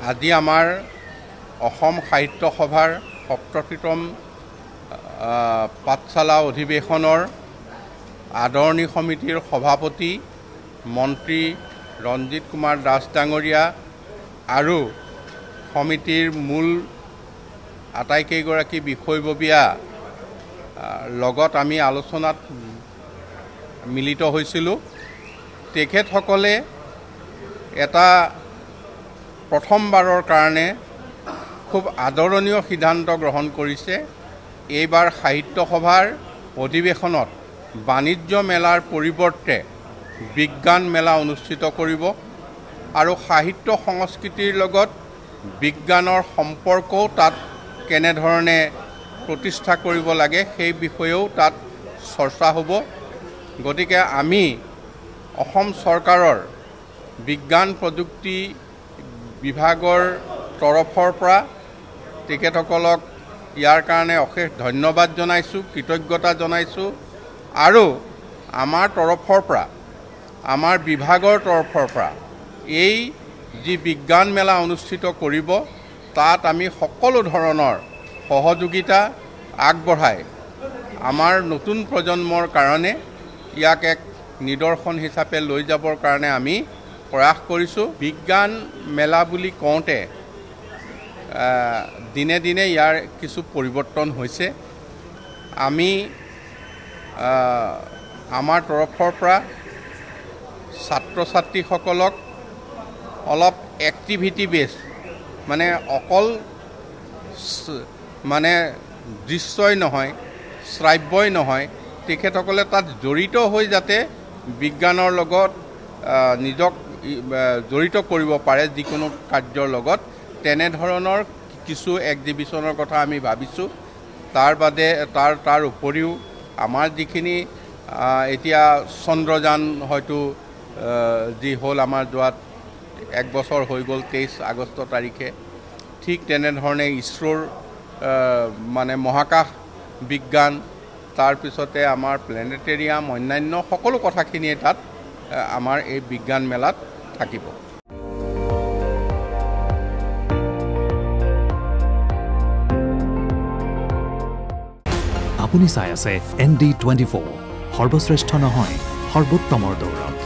আজি আমাৰ অসম সাহিত্য সভাৰ ৭৭তম পাঠশালা অধিৱেশনৰ আদৰণি সমিতিৰ সভাপতি মন্ত্ৰী ৰঞ্জিত কুমাৰ দাস ডাঙৰীয়া আৰু সমিতিৰ মূল আটাইকেইগৰাকী বিষয়ববীয়া লগত আমি আলোচনাত মিলিত হৈছিলোঁ। তেখেতসকলে এটা প্ৰথমবাৰৰ কাৰণে খুব আদৰণীয় সিদ্ধান্ত গ্ৰহণ কৰিছে। এইবাৰ সাহিত্য সভাৰ অধিৱেশনত বাণিজ্য মেলাৰ পৰিৱৰ্তে বিজ্ঞান মেলা অনুষ্ঠিত কৰিব আৰু সাহিত্য সংস্কৃতিৰ লগত বিজ্ঞানৰ সম্পৰ্কও তাত কেনেধৰণে প্ৰতিষ্ঠা কৰিব লাগে সেই বিষয়েও তাত চৰ্চা হ'ব। গতিকে আমি অসম চৰকাৰৰ বিজ্ঞান প্ৰযুক্তি বিভাগৰ তৰফৰ পৰা তেখেতসকলক ইয়াৰ কাৰণে অশেষ ধন্যবাদ জনাইছোঁ, কৃতজ্ঞতা জনাইছোঁ আৰু আমাৰ তৰফৰ পৰা আমাৰ বিভাগৰ তৰফৰ পৰা এই যি বিজ্ঞান মেলা অনুষ্ঠিত কৰিব তাত আমি সকলো ধৰণৰ সহযোগিতা আগবঢ়াই আমাৰ নতুন প্ৰজন্মৰ কাৰণে ইয়াক এক নিদৰ্শন হিচাপে লৈ যাবৰ কাৰণে আমি প্ৰয়াস কৰিছোঁ। বিজ্ঞান মেলা বুলি কওঁতে দিনে দিনে ইয়াৰ কিছু পৰিৱৰ্তন হৈছে। আমি আমাৰ তৰফৰ পৰা ছাত্ৰ ছাত্ৰীসকলক অলপ এক্টিভিটি বেছ মানে অকল মানে দৃশ্যই নহয়, শ্ৰাব্যই নহয়, তেখেতসকলে তাত জড়িত হৈ যাতে বিজ্ঞানৰ লগত নিজক জড়িত কৰিব পাৰে যিকোনো কাৰ্যৰ লগত, তেনেধৰণৰ কিছু এক্সিবিশ্যনৰ কথা আমি ভাবিছোঁ। তাৰ উপৰিও আমাৰ যিখিনি এতিয়া চন্দ্ৰযান হয়তো যি হ'ল আমাৰ যোৱাত 1 বছৰ হৈ গ'ল 23 আগষ্ট তাৰিখে, ঠিক তেনেধৰণে ইছৰোৰ মানে মহাকাশ বিজ্ঞান, তাৰপিছতে আমাৰ প্লেনেটেৰিয়াম, অন্যান্য সকলো কথাখিনিয়ে তাত আমাৰ এই বিজ্ঞান মেলাত থাকিব। আপুনি চাই আছে ND24, সৰ্বশ্ৰেষ্ঠ নহয় সৰ্বোত্তমৰ দৌৰত।